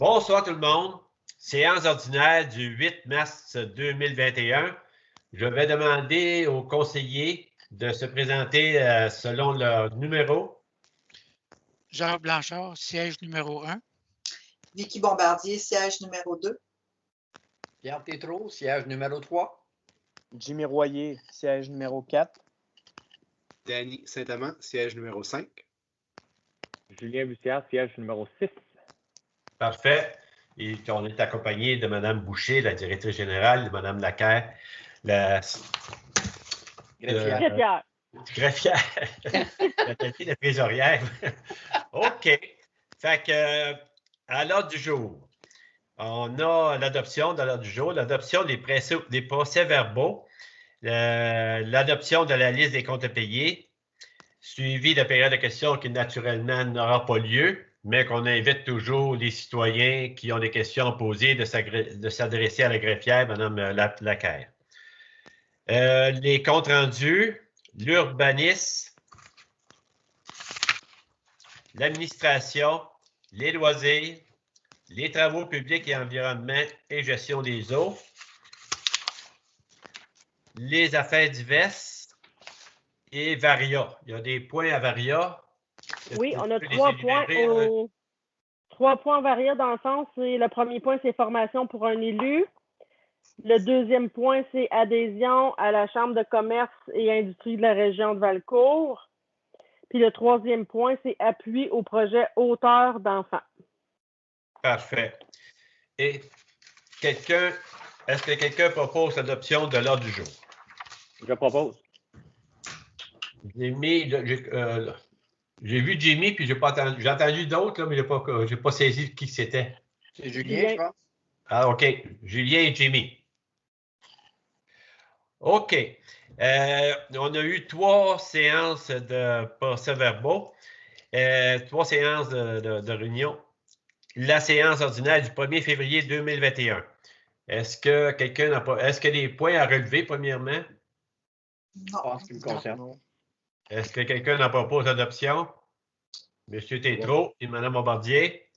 Bonsoir tout le monde. Séance ordinaire du 8 mars 2021. Je vais demander aux conseillers de se présenter selon leur numéro. Jacques Blanchard, siège numéro 1. Vicky Bombardier, siège numéro 2. Pierre Tétrault, siège numéro 3. Jimmy Royer, siège numéro 4. Danny Saint-Amand, siège numéro 5. Julien Bussière, siège numéro 6. Parfait. Et on est accompagné de Mme Boucher, la directrice générale, de Mme Lacaire, la Greffière. greffière, la trésorière. OK. Fait que, à l'ordre du jour, on a l'adoption de l'ordre du jour, l'adoption des procès-verbaux, l'adoption de la liste des comptes payés, suivi de période de questions qui naturellement n'aura pas lieu, mais qu'on invite toujours les citoyens qui ont des questions à poser de s'adresser à la greffière, Mme Lacaire. Les comptes rendus, l'urbanisme, l'administration, les loisirs, les travaux publics et environnement et gestion des eaux, les affaires diverses et Varia. Il y a des points à Varia. Oui, on a 3 points. 3 points Varia dans le sens, le premier point, c'est formation pour un élu. Le deuxième point, c'est adhésion à la Chambre de commerce et industrie de la région de Valcourt. Puis le troisième point, c'est appui au projet hauteur d'enfants. Parfait. Et est-ce que quelqu'un propose l'adoption de l'ordre du jour? Je propose. J'ai vu Jimmy, puis j'ai entendu d'autres, mais je n'ai pas saisi qui c'était. C'est Julien, je pense. Ah, OK. Julien et Jimmy. OK. On a eu 3 séances de procès-verbaux, 3 séances de réunion. La séance ordinaire du 1er février 2021. Est-ce que quelqu'un n'a pas... Est-ce qu'il y a des points à relever, premièrement? Non. En ce qui me concerne. Est-ce que quelqu'un n'en propose l'adoption? M. Tétrault et Mme Bombardier.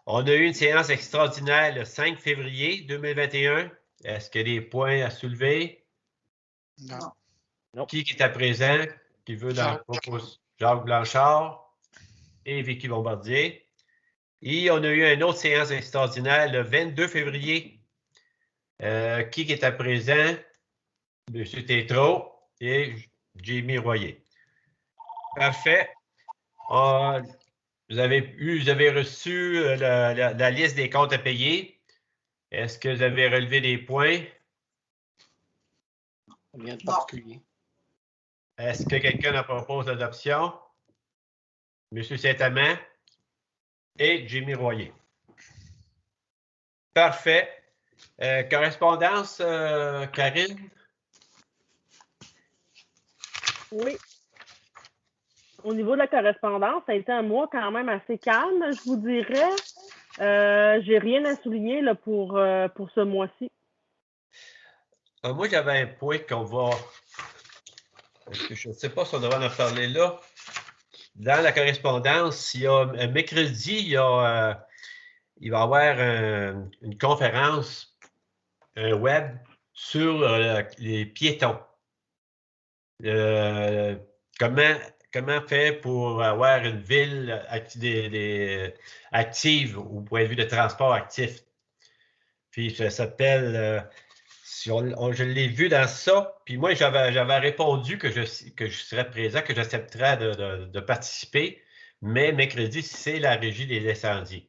On a eu une séance extraordinaire le 5 février 2021. Est-ce qu'il y a des points à soulever? Non. Qui est à présent? Qui veut en proposer? Jacques Blanchard et Vicky Bombardier. Et on a eu une autre séance extraordinaire le 22 février. Qui est à présent? M. Tétrault et Jimmy Royer. Parfait. Vous avez reçu la liste des comptes à payer. Est-ce que vous avez relevé des points? Rien de particulier. Est-ce que quelqu'un en propose l'adoption? M. Saint-Amand et Jimmy Royer. Parfait. Correspondance, Karine? Oui. Au niveau de la correspondance, ça a été un mois quand même assez calme, je vous dirais. J'ai rien à souligner là, pour ce mois-ci. Moi, j'avais un point qu'on va... Je ne sais pas si on devrait en parler là. Dans la correspondance, il y a mercredi, il va y avoir une conférence web sur les piétons. Comment faire pour avoir une ville active au point de vue de transport actif. Puis ça s'appelle, je l'ai vu dans ça, puis moi j'avais répondu que je serais présent, que j'accepterais de participer, mais mercredi, c'est la régie des incendies.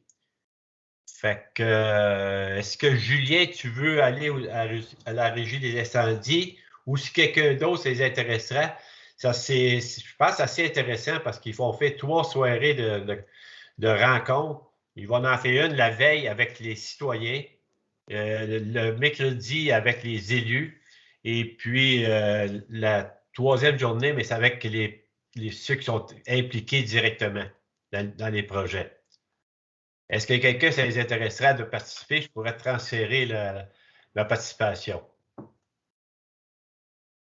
Fait que, est-ce que Julien, tu veux aller à la régie des incendies ou si quelqu'un d'autre les intéresserait? Ça, je pense, assez intéressant parce qu'ils vont faire 3 soirées de rencontres. Ils vont en faire une la veille avec les citoyens, le mercredi avec les élus, et puis la 3e journée, mais c'est avec ceux qui sont impliqués directement dans les projets. Est-ce que quelqu'un, ça les intéresserait de participer? Je pourrais transférer la participation.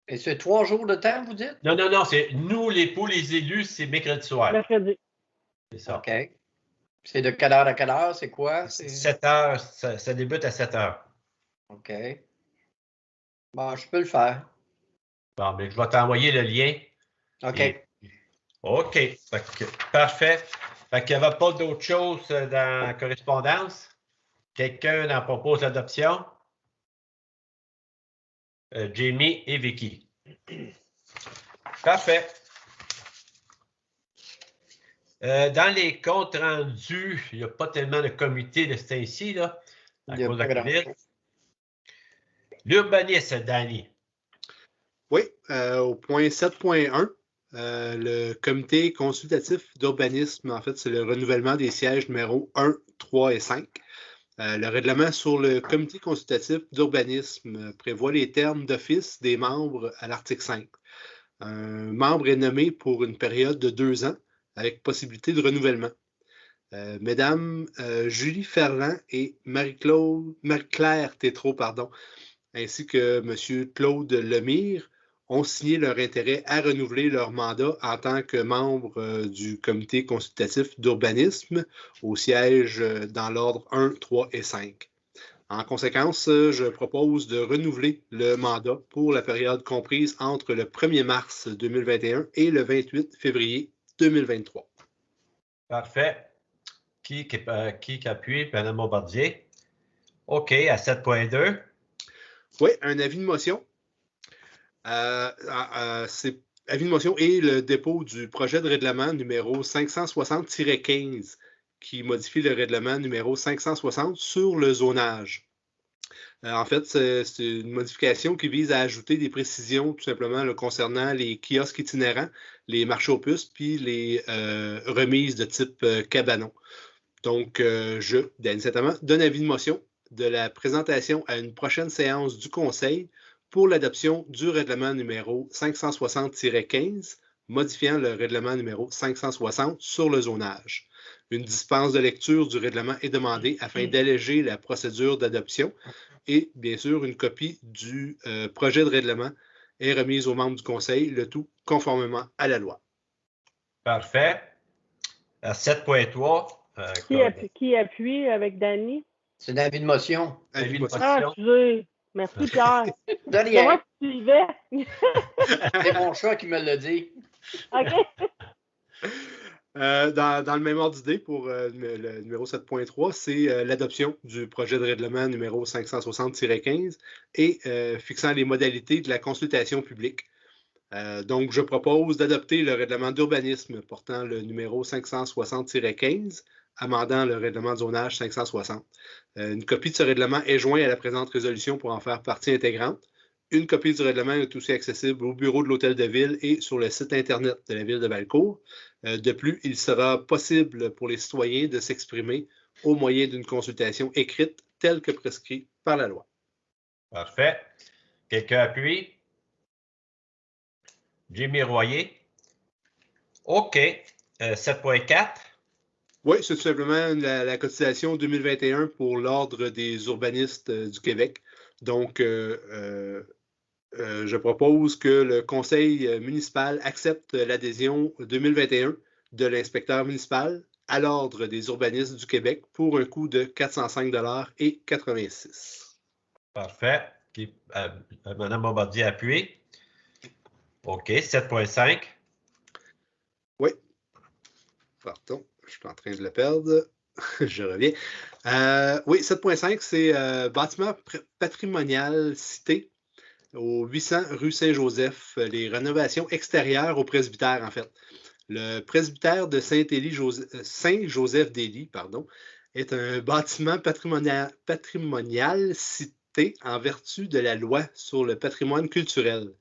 Et c'est 3 jours de temps, vous dites? Non, c'est nous, pour les élus, c'est mercredi soir. Mercredi. C'est ça. OK. C'est de quelle heure à quelle heure? C'est quoi? 7 heures, ça débute à 7 heures. OK. Bon, je peux le faire. Bon, mais je vais t'envoyer le lien. OK. OK. Parfait. Fait qu'il n'y avait pas d'autre chose dans la correspondance? Quelqu'un en propose l'adoption? Jamie et Vicky. Parfait. Dans les comptes rendus, il n'y a pas tellement de comité de ce temps-ci, là, à cause de la COVID. L'urbanisme, Danny. Oui, au point 7.1, le comité consultatif d'urbanisme, en fait, c'est le renouvellement des sièges numéros 1, 3 et 5. Le règlement sur le comité consultatif d'urbanisme prévoit les termes d'office des membres à l'article 5. Un membre est nommé pour une période de 2 ans avec possibilité de renouvellement. Mesdames Julie Ferland et Marie-Claire Tétrault, ainsi que M. Claude Lemire, ont signé leur intérêt à renouveler leur mandat en tant que membre du comité consultatif d'urbanisme au siège dans l'ordre 1, 3 et 5. En conséquence, je propose de renouveler le mandat pour la période comprise entre le 1er mars 2021 et le 28 février 2023. Parfait. Qui appuie? Mme Bombardier. OK, à 7.2. Oui, un avis de motion. C'est avis de motion et le dépôt du projet de règlement numéro 560-15 qui modifie le règlement numéro 560 sur le zonage. En fait, c'est une modification qui vise à ajouter des précisions tout simplement là, concernant les kiosques itinérants, les marchés aux puces, puis les remises de type cabanon. Donc, je, Danny Saint-Amand, donne avis de motion de la présentation à une prochaine séance du Conseil pour l'adoption du règlement numéro 560-15, modifiant le règlement numéro 560 sur le zonage. Une dispense de lecture du règlement est demandée afin d'alléger la procédure d'adoption et, bien sûr, une copie du projet de règlement est remise aux membres du Conseil, le tout conformément à la loi. Parfait. À 7.3. Qui appuie avec Danny? C'est d'avis de motion. Avis de motion. Ah, excusez. Merci, Pierre. De C'est rien. moi qui suivais. C'est mon chat qui me l'a dit. OK. Dans le même ordre d'idée pour le numéro 7.3, c'est l'adoption du projet de règlement numéro 560-15 et fixant les modalités de la consultation publique. Donc, je propose d'adopter le règlement d'urbanisme portant le numéro 560-15, amendant le règlement de zonage 560. Une copie de ce règlement est jointe à la présente résolution pour en faire partie intégrante. Une copie du règlement est aussi accessible au bureau de l'Hôtel de Ville et sur le site Internet de la Ville de Valcourt. De plus, il sera possible pour les citoyens de s'exprimer au moyen d'une consultation écrite telle que prescrite par la loi. Parfait. Quelqu'un appuie? Jimmy Royer. OK. 7.4. Oui, c'est tout simplement la cotisation 2021 pour l'Ordre des urbanistes du Québec. Donc, je propose que le conseil municipal accepte l'adhésion 2021 de l'inspecteur municipal à l'Ordre des urbanistes du Québec pour un coût de 405,86 $. Parfait. Mme Bombardier appuie. OK. 7.5. Oui. Pardon, je suis en train de le perdre. Je reviens. Oui, 7.5, c'est bâtiment patrimonial cité au 800 rue Saint-Joseph, les rénovations extérieures au presbytère, en fait. Le presbytère de Saint-Joseph-d'Élie, est un bâtiment patrimonial cité en vertu de la loi sur le patrimoine culturel.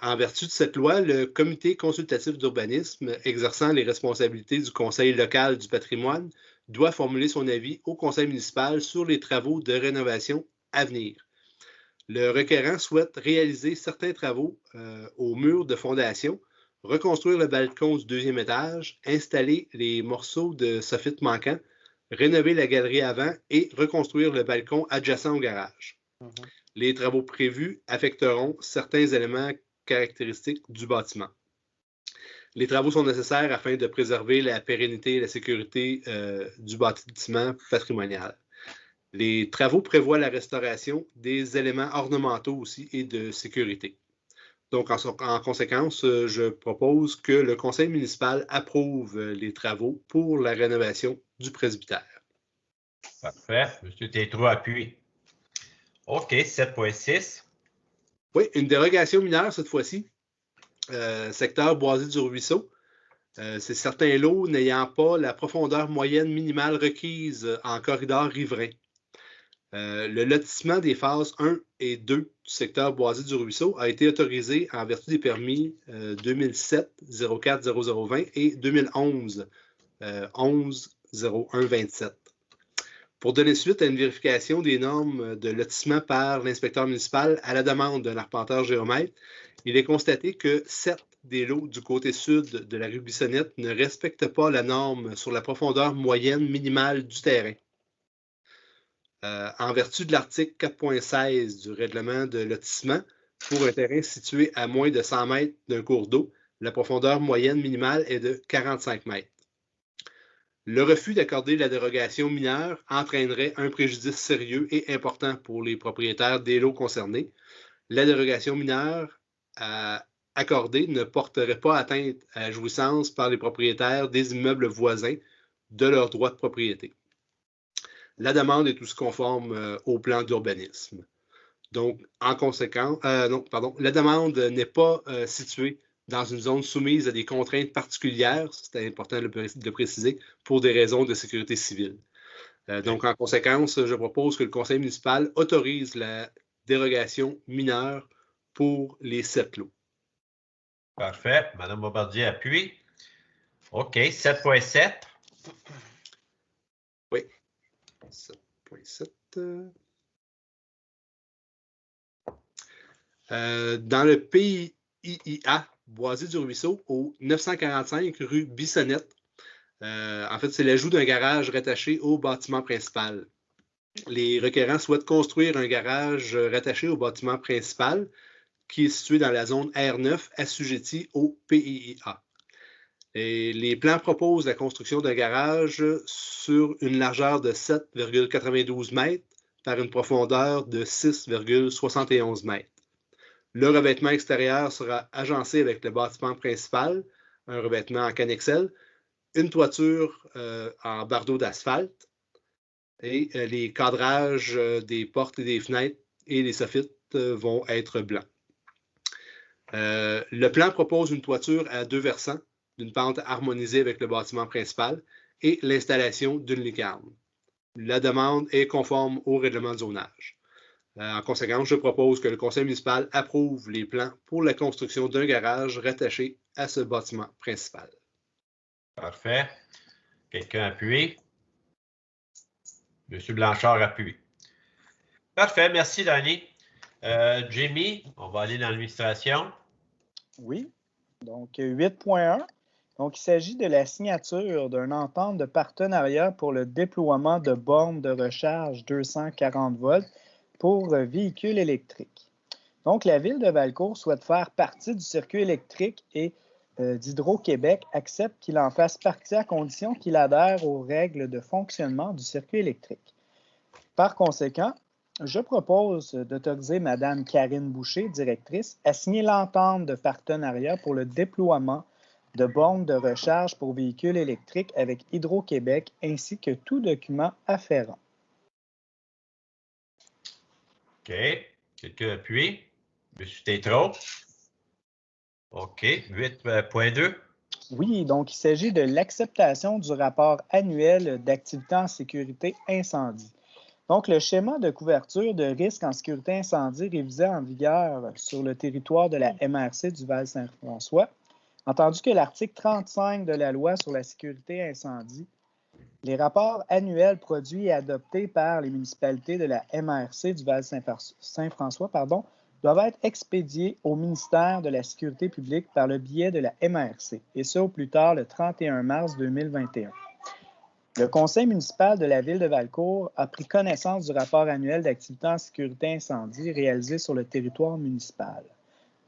En vertu de cette loi, le comité consultatif d'urbanisme, exerçant les responsabilités du conseil local du patrimoine, doit formuler son avis au conseil municipal sur les travaux de rénovation à venir. Le requérant souhaite réaliser certains travaux au mur de fondation, reconstruire le balcon du 2e étage, installer les morceaux de soffit manquants, rénover la galerie avant et reconstruire le balcon adjacent au garage. Les travaux prévus affecteront certains éléments caractéristiques du bâtiment. Les travaux sont nécessaires afin de préserver la pérennité et la sécurité du bâtiment patrimonial. Les travaux prévoient la restauration des éléments ornementaux aussi et de sécurité. Donc, en conséquence, je propose que le conseil municipal approuve les travaux pour la rénovation du presbytère. Parfait. M. Tétrault appuie. OK, 7.6. Oui, une dérogation mineure cette fois-ci. Secteur boisé du ruisseau. C'est certains lots n'ayant pas la profondeur moyenne minimale requise en corridor riverain. Le lotissement des phases 1 et 2 du secteur boisé du ruisseau a été autorisé en vertu des permis 2007-04-0020 et 2011-11-01-27. Pour donner suite à une vérification des normes de lotissement par l'inspecteur municipal à la demande d'un arpenteur géomètre, il est constaté que 7 des lots du côté sud de la rue Bissonnette ne respectent pas la norme sur la profondeur moyenne minimale du terrain. En vertu de l'article 4.16 du règlement de lotissement, pour un terrain situé à moins de 100 mètres d'un cours d'eau, la profondeur moyenne minimale est de 45 mètres. Le refus d'accorder la dérogation mineure entraînerait un préjudice sérieux et important pour les propriétaires des lots concernés. La dérogation mineure accordée ne porterait pas atteinte à la jouissance par les propriétaires des immeubles voisins de leurs droits de propriété. La demande est aussi conforme au plan d'urbanisme. Donc, en conséquence, la demande n'est pas située dans une zone soumise à des contraintes particulières, c'est important de le préciser, pour des raisons de sécurité civile. Donc, en conséquence, je propose que le conseil municipal autorise la dérogation mineure pour les 7 lots. Parfait. Mme Bombardier appuie. OK, 7.7. Oui. 7.7. Dans le PIIA, Boisé du Ruisseau, au 945 rue Bissonnette, en fait, c'est l'ajout d'un garage rattaché au bâtiment principal. Les requérants souhaitent construire un garage rattaché au bâtiment principal qui est situé dans la zone R9 assujettie au PIIA. Et les plans proposent la construction d'un garage sur une largeur de 7,92 mètres par une profondeur de 6,71 mètres. Le revêtement extérieur sera agencé avec le bâtiment principal, un revêtement en cannexel, une toiture en bardeau d'asphalte et les cadrages des portes et des fenêtres et les soffites vont être blancs. Le plan propose une toiture à 2 versants, d'une pente harmonisée avec le bâtiment principal et l'installation d'une lucarne. La demande est conforme au règlement de zonage. En conséquence, je propose que le conseil municipal approuve les plans pour la construction d'un garage rattaché à ce bâtiment principal. Parfait. Quelqu'un appuie? M. Blanchard appuie. Parfait. Merci, Danny. Jimmy, on va aller dans l'administration. Oui. Donc, 8.1. Donc, il s'agit de la signature d'une entente de partenariat pour le déploiement de bornes de recharge 240 volts pour véhicules électriques. Donc, la Ville de Valcourt souhaite faire partie du circuit électrique et d'Hydro-Québec accepte qu'il en fasse partie à condition qu'il adhère aux règles de fonctionnement du circuit électrique. Par conséquent, je propose d'autoriser Mme Karine Boucher, directrice, à signer l'entente de partenariat pour le déploiement de bornes de recharge pour véhicules électriques avec Hydro-Québec ainsi que tout document afférent. OK. Quelqu'un appuie? M. Tétrault. OK. 8.2. Oui, donc il s'agit de l'acceptation du rapport annuel d'activité en sécurité incendie. Donc, le schéma de couverture de risque en sécurité incendie révisé en vigueur sur le territoire de la MRC du Val-Saint-François, entendu que l'article 35 de la loi sur la sécurité incendie, les rapports annuels produits et adoptés par les municipalités de la MRC du Val-Saint-François doivent être expédiés au ministère de la Sécurité publique par le biais de la MRC, et ce au plus tard le 31 mars 2021. Le conseil municipal de la Ville de Valcourt a pris connaissance du rapport annuel d'activité en sécurité incendie réalisé sur le territoire municipal.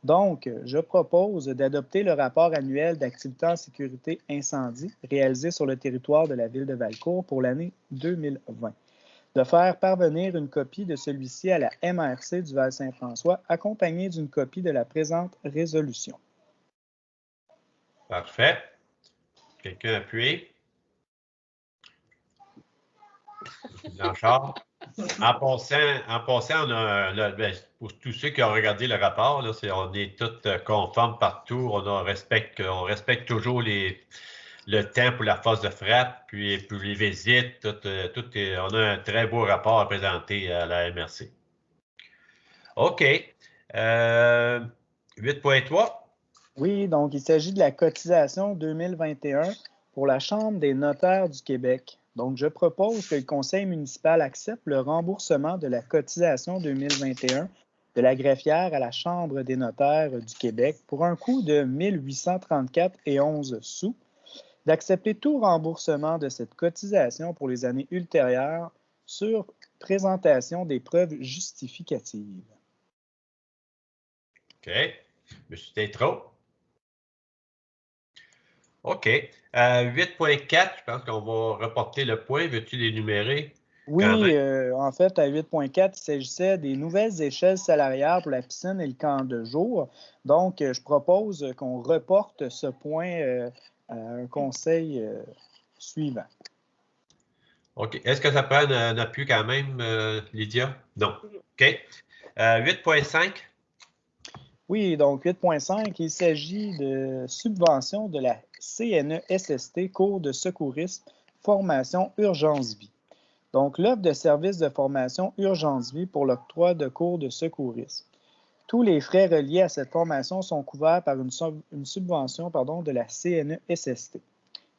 Donc, je propose d'adopter le rapport annuel d'activité en sécurité incendie réalisé sur le territoire de la ville de Valcourt pour l'année 2020. De faire parvenir une copie de celui-ci à la MRC du Val-Saint-François, accompagnée d'une copie de la présente résolution. Parfait. Quelqu'un appuie? Blanchard. En passant, pour tous ceux qui ont regardé le rapport, là, on est tous conformes partout. On respecte toujours le temps pour la phase de frappe, puis pour les visites. On a un très beau rapport à présenter à la MRC. OK. 8.3. Oui, donc il s'agit de la cotisation 2021 pour la Chambre des notaires du Québec. Donc, je propose que le Conseil municipal accepte le remboursement de la cotisation 2021 de la greffière à la Chambre des notaires du Québec pour un coût de 1834,11 sous, d'accepter tout remboursement de cette cotisation pour les années ultérieures sur présentation des preuves justificatives. OK. Monsieur Tétrault. OK. 8.4, je pense qu'on va reporter le point. Veux-tu les numérer? Oui, en fait, à 8.4, il s'agissait des nouvelles échelles salariales pour la piscine et le camp de jour. Donc, je propose qu'on reporte ce point à un conseil suivant. OK. Est-ce que ça prend un appui quand même, Lydia? Non. OK. 8.5. Oui, donc 8.5, il s'agit de subvention de la CNESST, cours de secourisme, formation Urgence Vie. Donc, l'offre de services de formation Urgence Vie pour l'octroi de cours de secourisme. Tous les frais reliés à cette formation sont couverts par une subvention de la CNESST,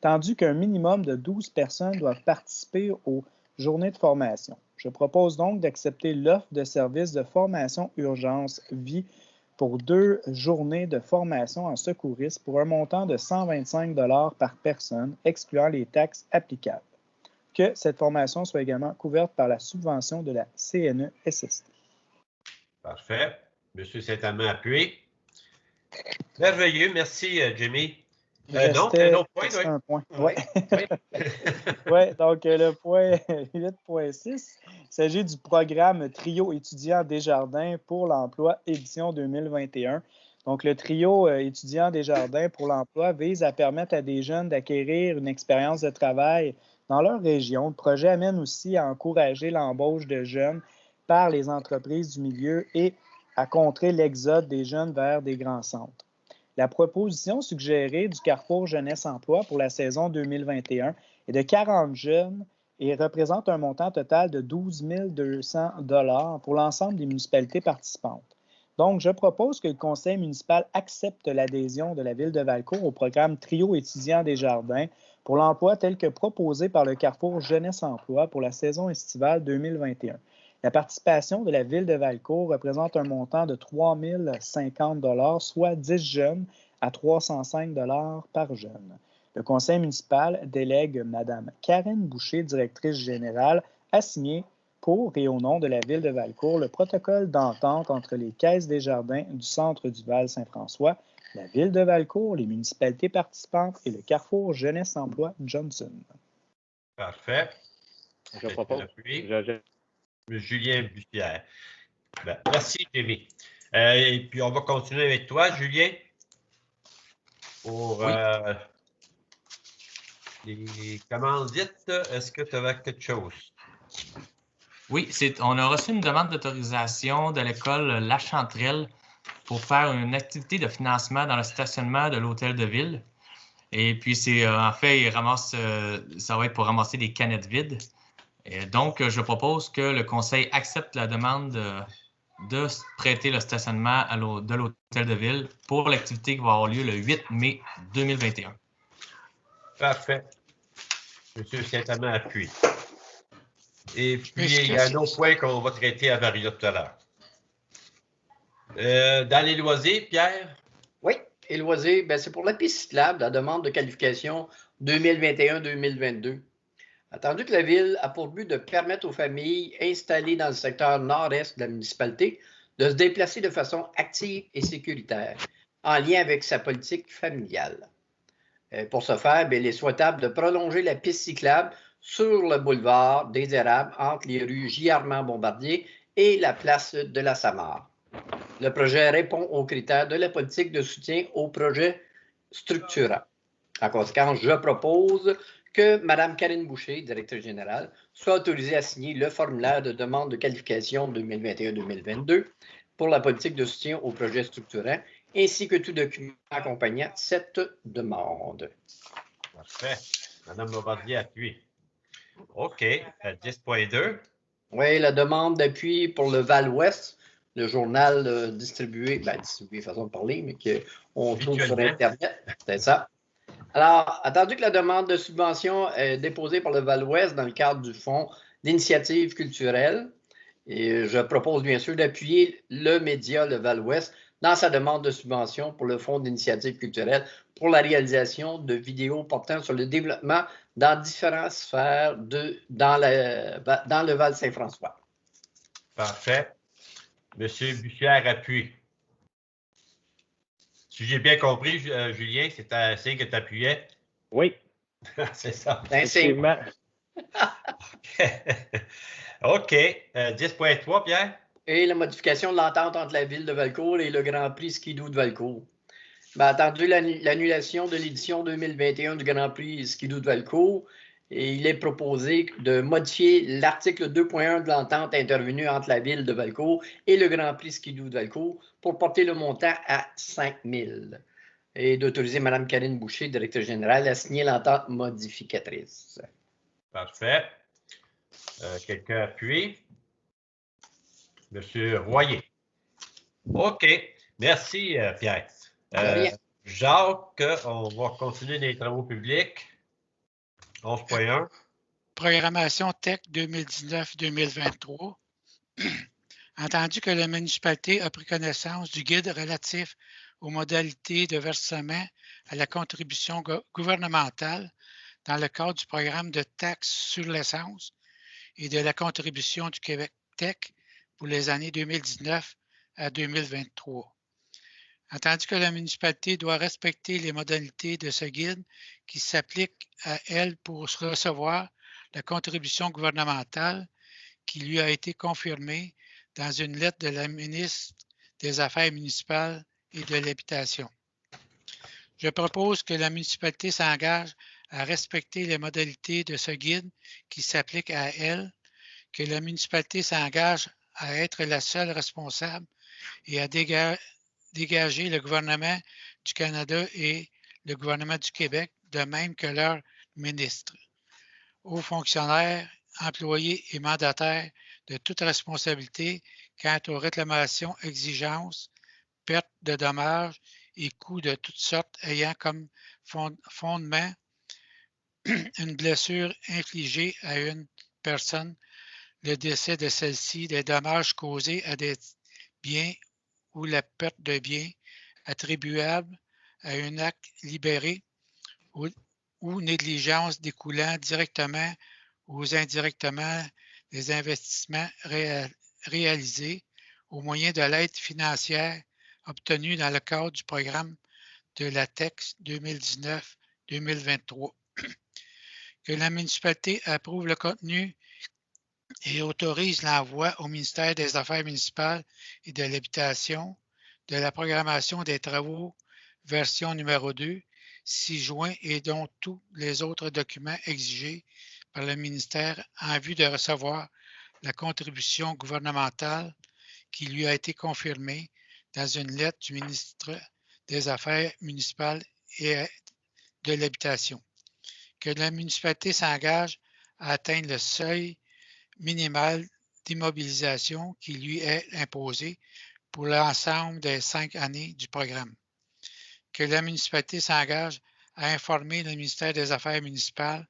tandis qu'un minimum de 12 personnes doivent participer aux journées de formation. Je propose donc d'accepter l'offre de services de formation Urgence Vie pour 2 journées de formation en secourisme pour un montant de 125 $ par personne, excluant les taxes applicables. Que cette formation soit également couverte par la subvention de la CNESST. Parfait. Monsieur Saint-Amand appuie. Merveilleux. Merci, Jimmy. Non, c'est un autre point, oui. Un point. Oui. Oui, donc le point 8.6, il s'agit du programme Trio étudiant Desjardins pour l'emploi édition 2021. Donc, le trio étudiant Desjardins pour l'emploi vise à permettre à des jeunes d'acquérir une expérience de travail dans leur région. Le projet amène aussi à encourager l'embauche de jeunes par les entreprises du milieu et à contrer l'exode des jeunes vers des grands centres. La proposition suggérée du Carrefour Jeunesse Emploi pour la saison 2021 est de 40 jeunes et représente un montant total de 12 200 $ pour l'ensemble des municipalités participantes. Donc, je propose que le conseil municipal accepte l'adhésion de la ville de Valcourt au programme Trio étudiant Desjardins pour l'emploi tel que proposé par le Carrefour Jeunesse Emploi pour la saison estivale 2021. La participation de la ville de Valcourt représente un montant de 3 050 $, soit 10 jeunes à 305 $ par jeune. Le conseil municipal délègue Mme Karen Boucher, directrice générale, à signer pour et au nom de la ville de Valcourt le protocole d'entente entre les caisses des jardins du centre du Val-Saint-François, la ville de Valcourt, les municipalités participantes et le Carrefour Jeunesse Emploi Johnson. Parfait. Je propose. Julien Bussière. Ben, merci, Jimmy. Et puis, on va continuer avec toi, Julien, pour les commandites. Est-ce que tu avais quelque chose? Oui, on a reçu une demande d'autorisation de l'école La Chanterelle pour faire une activité de financement dans le stationnement de l'hôtel de ville. Et puis, en fait, ça va être pour ramasser des canettes vides. Et donc, je propose que le conseil accepte la demande de prêter le stationnement de l'hôtel de ville pour l'activité qui va avoir lieu le 8 mai 2021. Parfait. Monsieur Saint-Amand appuie. Et puis, il y a un autre point qu'on va traiter à Varia tout à l'heure. Dans les loisirs, Pierre? Oui, les loisirs, c'est pour la piste cyclable, la demande de qualification 2021-2022. Attendu que la Ville a pour but de permettre aux familles installées dans le secteur nord-est de la municipalité de se déplacer de façon active et sécuritaire, en lien avec sa politique familiale. Pour ce faire, il est souhaitable de prolonger la piste cyclable sur le boulevard des Érables entre les rues J. Armand-Bombardier et la place de la Samare. Le projet répond aux critères de la politique de soutien au projet structurant. En conséquence, je propose que Mme Karine Boucher, directrice générale, soit autorisée à signer le formulaire de demande de qualification 2021-2022 pour la politique de soutien au projet structurant, ainsi que tout document accompagnant cette demande. Parfait. Mme Bombardier appuie. OK. 10.2. Oui, la demande d'appui pour le Val-Ouest, le journal distribué façon de parler, mais qu'on trouve sur Internet. C'est ça. Alors, attendu que la demande de subvention est déposée par le Val-Ouest dans le cadre du Fonds d'initiative culturelle, et je propose bien sûr d'appuyer le média Le Val-Ouest dans sa demande de subvention pour le Fonds d'initiative culturelle pour la réalisation de vidéos portant sur le développement dans différentes sphères dans le Val-Saint-François. Parfait. Monsieur Bussière appuie. Si j'ai bien compris, Julien, c'est un signe que tu appuyais. Oui. C'est ça. Effectivement. OK. 10.3, Pierre. Et la modification de l'entente entre la Ville de Valcourt et le Grand Prix Skidoo de Valcourt. Attendu l'annulation de l'édition 2021 du Grand Prix Skidoo de Valcourt, et il est proposé de modifier l'article 2.1 de l'entente intervenue entre la Ville de Valcourt et le Grand Prix Skidoo de Valcourt pour porter le montant à 5 000 et d'autoriser Mme Karine Boucher, directrice générale, à signer l'entente modificatrice. Parfait. Quelqu'un appuie? Monsieur Royer. OK. Merci, Pierre. Jacques, on va continuer les travaux publics. 11.1. Programmation TEC 2019-2023. Entendu que la municipalité a pris connaissance du guide relatif aux modalités de versement à la contribution gouvernementale dans le cadre du programme de taxe sur l'essence et de la contribution du Québec Tech pour les années 2019 à 2023. Entendu que la municipalité doit respecter les modalités de ce guide qui s'appliquent à elle pour recevoir la contribution gouvernementale qui lui a été confirmée dans une lettre de la ministre des Affaires municipales et de l'Habitation. Je propose que la municipalité s'engage à respecter les modalités de ce guide qui s'applique à elle, que la municipalité s'engage à être la seule responsable et à dégager le gouvernement du Canada et le gouvernement du Québec, de même que leurs ministres, hauts fonctionnaires, employés et mandataires de toute responsabilité quant aux réclamations, exigences, pertes de dommages et coûts de toutes sortes ayant comme fondement une blessure infligée à une personne, le décès de celle-ci, des dommages causés à des biens ou la perte de biens attribuables à un acte libéré ou négligence découlant directement ou indirectement des investissements réalisés au moyen de l'aide financière obtenue dans le cadre du programme de la TEX 2019-2023. Que la municipalité approuve le contenu et autorise l'envoi au ministère des Affaires municipales et de l'Habitation de la programmation des travaux version numéro 2, 6 juin, et dont tous les autres documents exigés par le ministère en vue de recevoir la contribution gouvernementale qui lui a été confirmée dans une lettre du ministre des Affaires municipales et de l'Habitation. Que la municipalité s'engage à atteindre le seuil minimal d'immobilisation qui lui est imposé pour l'ensemble des 5 années du programme. Que la municipalité s'engage à informer le ministère des Affaires municipales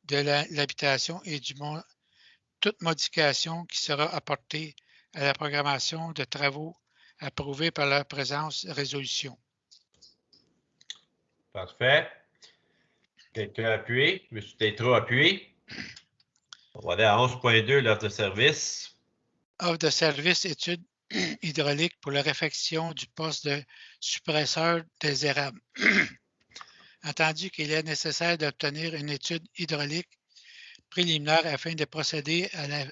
de l'habitation et toute modification qui sera apportée à la programmation de travaux approuvés par la présente résolution. Parfait. Quelqu'un appuie? M. Tétrault appuie. On va aller à 11.2, l'offre de service. Offre de service, études hydraulique pour la réfection du poste de suppresseur des érables. Entendu qu'il est nécessaire d'obtenir une étude hydraulique préliminaire afin de procéder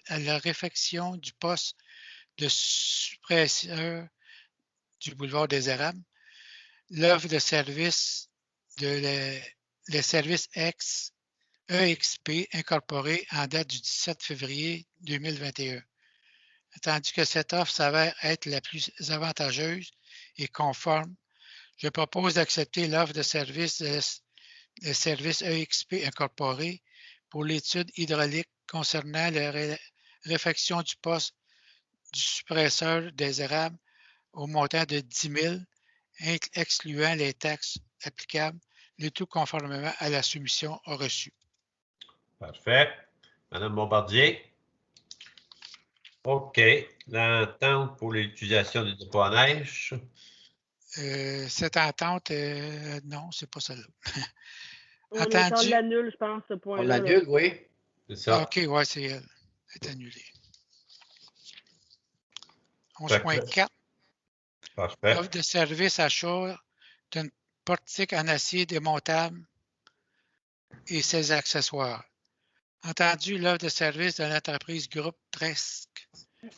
à la réfection du poste de suppresseur du boulevard des Érables, l'offre de service de le service EXP incorporé en date du 17 février 2021. Attendu que cette offre s'avère être la plus avantageuse et conforme, je propose d'accepter l'offre de service de service EXP incorporé pour l'étude hydraulique concernant la réfection du poste du suppresseur des érables au montant de 10 000, excluant les taxes applicables, le tout conformément à la soumission reçue. Parfait. Madame Bombardier. OK. L'entente pour l'utilisation du dépôt à neige. Cette entente, non, c'est pas celle-là. On l'annule, je pense, ce point-là. On l'annule, oui. C'est ça. OK, oui, c'est elle. Elle est annulée. 11.4. Parfait. Offre de service achat d'une portique en acier démontable et ses accessoires. Entendu, l'offre de service de l'entreprise Groupe Tresc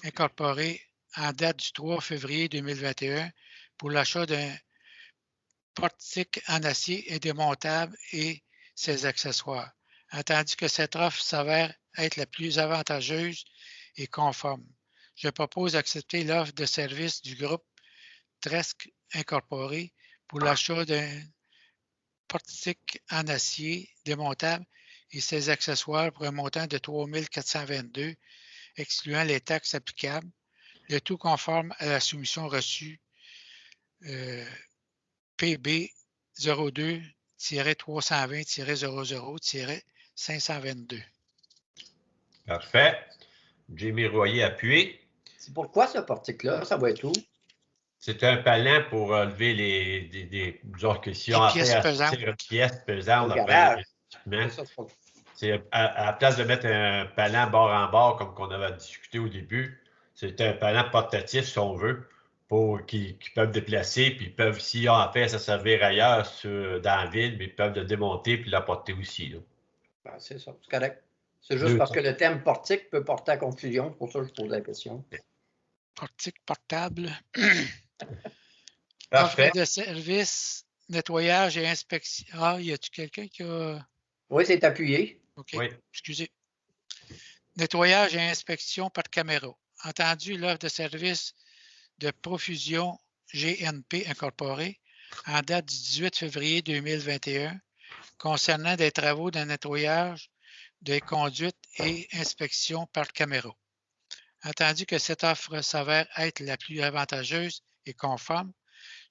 incorporée en date du 3 février 2021 pour l'achat d'un portique en acier et démontable et ses accessoires. Entendu que cette offre s'avère être la plus avantageuse et conforme, je propose d'accepter l'offre de service du groupe Tresc incorporé pour l'achat d'un portique en acier démontable et ses accessoires pour un montant de 3 422, excluant les taxes applicables, le tout conforme à la soumission reçue PB 02-320-00-522. Parfait. Jamie Royer appuyé. C'est pourquoi ce portique-là? Ça va être où? C'est un palin pour lever disons que si on pièces pesantes. Pièces pesantes. Au garage. C'est à la place de mettre un palin bord en bord, comme qu'on avait discuté au début, c'est un palin portatif, si on veut, pour qu'ils peuvent déplacer, puis ils peuvent, s'ils ont affaire à se servir ailleurs dans la ville, mais ils peuvent le démonter puis l'apporter aussi. Ben, c'est ça, c'est correct. C'est juste parce que le thème portique peut porter à confusion, c'est pour ça que je pose la question. Portique portable. Parfait. Offre de service, nettoyage et inspection. Ah, y a-t-il quelqu'un qui a... Oui, c'est appuyé. OK, Oui. excusez. Nettoyage et inspection par caméra. Entendu, l'offre de service de Profusion GNP incorporée en date du 18 février 2021 concernant des travaux de nettoyage des conduites et inspection par caméra. Entendu que cette offre s'avère être la plus avantageuse et conforme,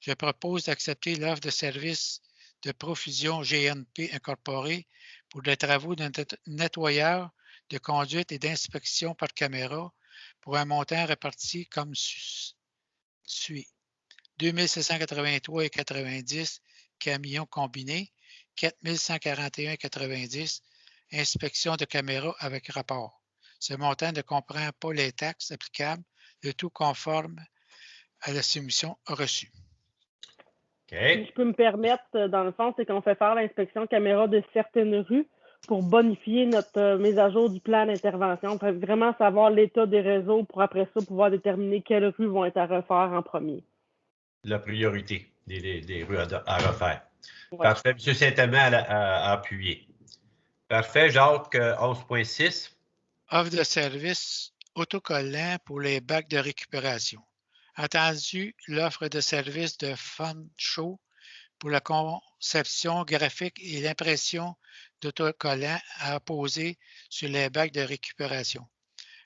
je propose d'accepter l'offre de service de Profusion GNP incorporée pour les travaux de nettoyage de conduite et d'inspection par caméra pour un montant réparti comme suit. 2783,90 camions combinés, 4141,90 inspection de caméra avec rapport. Ce montant ne comprend pas les taxes applicables, le tout conforme à la soumission reçue. OK. Si je peux me permettre, dans le fond, c'est qu'on fait faire l'inspection caméra de certaines rues pour bonifier notre mise à jour du plan d'intervention. On fait vraiment savoir l'état des réseaux pour après ça pouvoir déterminer quelles rues vont être à refaire en premier. La priorité des rues à refaire. Ouais. Parfait. M. Saint-Amand a appuyé. Parfait. Jacques, 11.6. Offre de service autocollant pour les bacs de récupération. Entendu, l'offre de service de Fun Show pour la conception graphique et l'impression d'autocollants à apposer sur les bacs de récupération.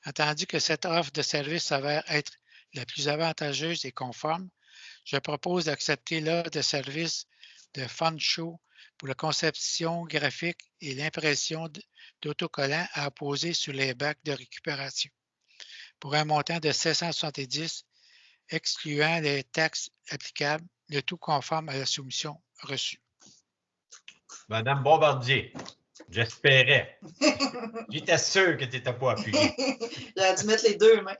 Entendu que cette offre de service s'avère être la plus avantageuse et conforme, je propose d'accepter l'offre de service de Fun Show pour la conception graphique et l'impression d'autocollants à apposer sur les bacs de récupération pour un montant de 770, excluant les taxes applicables, le tout conforme à la soumission reçue. Madame Bombardier. J'espérais. J'étais sûr que tu n'étais pas appuyé. J'aurais dû mettre les deux mains.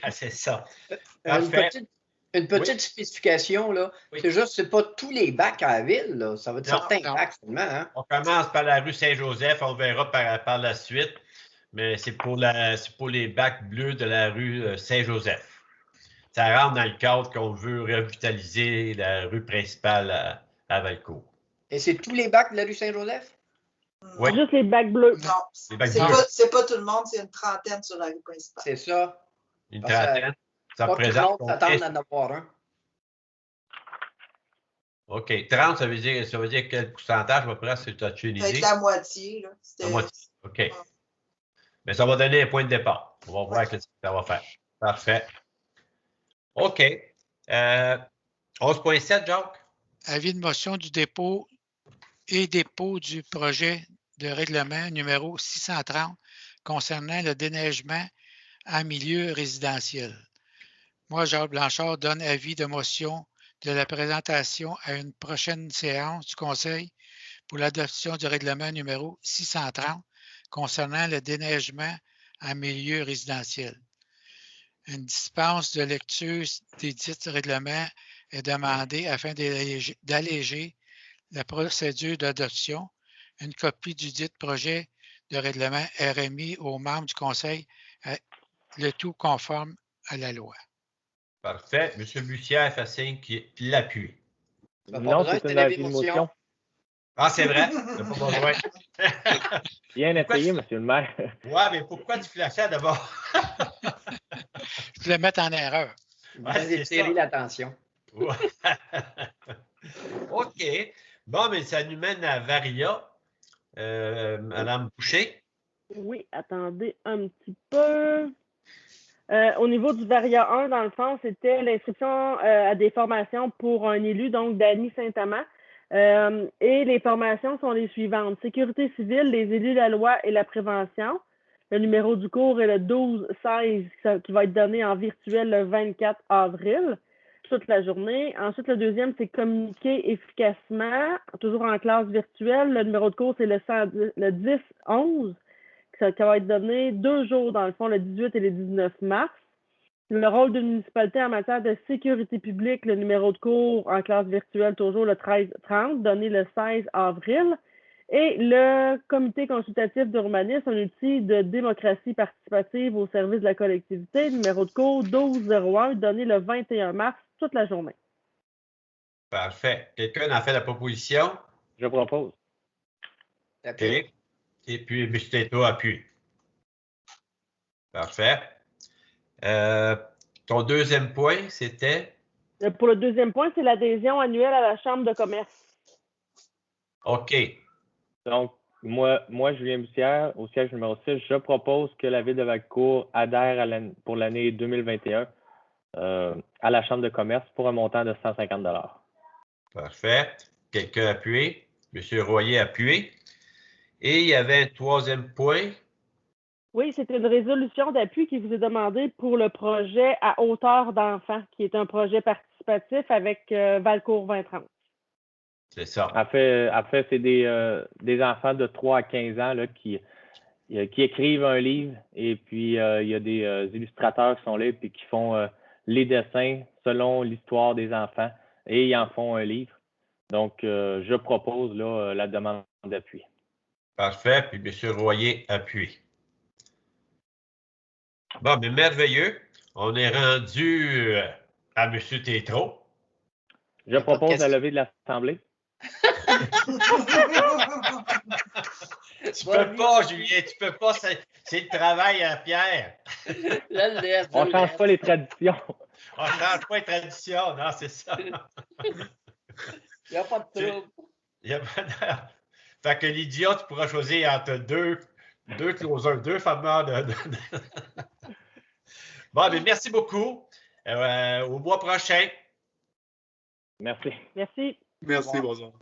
Ah, c'est ça. Une Parfait. petite spécification, là. Oui. C'est juste, c'est pas tous les bacs à la ville, là. Ça va être Non, certains non. bacs seulement, hein? On commence par la rue Saint-Joseph, on verra par la suite, mais c'est pour les bacs bleus de la rue Saint-Joseph. Ça rentre dans le cadre qu'on veut revitaliser la rue principale à Valcourt. Et c'est tous les bacs de la rue Saint-Joseph? Oui. Juste les bacs bleus. Non, Les bacs c'est bleus. pas tout le monde, c'est une trentaine sur la rue principale. C'est ça. Une Parce que trentaine. Ça Pas tout le représente monde s'attend à en avoir un. OK. 30, ça veut dire quel pourcentage, à peu près, si tu as une Peut-être idée? la moitié. Là. La moitié. OK. Mais ça va donner un point de départ. On va voir ce que ça va faire. Parfait. OK. 11.7, Jacques? Avis de motion du dépôt du projet de règlement numéro 630 concernant le déneigement en milieu résidentiel. Moi, Jacques Blanchard, donne avis de motion de la présentation à une prochaine séance du Conseil pour l'adoption du règlement numéro 630 concernant le déneigement en milieu résidentiel. Une dispense de lecture des dits règlements est demandée afin d'alléger la procédure d'adoption. Une copie du dit projet de règlement est remis aux membres du Conseil, le tout conforme à la loi. Parfait. M. Bussière fait signe qu'il l'appuie. Non, c'est une avis de motion. Ah, c'est vrai? T'as pas besoin. Bien essayé, monsieur le maire. Ouais, mais pourquoi tu flashais d'abord? Je voulais mettre en erreur. Vous Ouais, avez c'est tiré ça. l'attention. Ouais. OK. Bon, mais ça nous mène à Varia. Madame Boucher. Oui, attendez un petit peu. Au niveau du Varia 1, dans le fond, c'était l'inscription à des formations pour un élu, donc Dany Saint-Amand. Et les formations sont les suivantes. Sécurité civile, les élus de la loi et la prévention. Le numéro du cours est le 12-16 qui va être donné en virtuel le 24 avril, toute la journée. Ensuite, le deuxième, c'est communiquer efficacement, toujours en classe virtuelle. Le numéro de cours, c'est le 10-11. Ça va être donné 2 jours, dans le fond, le 18 et le 19 mars. Le rôle d'une municipalité en matière de sécurité publique, le numéro de cours en classe virtuelle, toujours le 13-30, donné le 16 avril. Et le comité consultatif d'urbanisme, un outil de démocratie participative au service de la collectivité, numéro de cours 12-01, donné le 21 mars, toute la journée. Parfait. Quelqu'un a fait la proposition? Je propose. OK. Et puis, M. Této appuie. Parfait. Ton deuxième point, c'était? Pour le deuxième point, c'est l'adhésion annuelle à la Chambre de commerce. OK. Donc, moi, Julien Bussière, au siège numéro 6, je propose que la Ville de Valcourt adhère pour l'année 2021 à la Chambre de commerce pour un montant de 150 $. Parfait. Quelqu'un a appuyé? M. Royer a appuyé. Et il y avait un troisième point. Oui, c'est une résolution d'appui qui vous est demandée pour le projet à hauteur d'enfant, qui est un projet participatif avec Valcourt 2030. C'est ça. En fait c'est des enfants de 3 à 15 ans là, qui écrivent un livre et puis il y a des illustrateurs qui sont là et qui font les dessins selon l'histoire des enfants et ils en font un livre. Donc, je propose là, la demande d'appui. Parfait. Puis M. Royer appuie. Bon, mais merveilleux. On est rendu à M. Tétro. Je propose la levée de l'Assemblée. Tu peux pas, Julien, tu peux pas. C'est le travail à Pierre. On ne change pas les traditions. On ne change pas les traditions, non, c'est ça. Il n'y a pas de trouble. Il y a pas de... Fait que l'idiot, tu pourras choisir entre deux closers, deux fameux de... Bon, mais merci beaucoup. Au mois prochain. Merci. Merci. Merci, bonjour.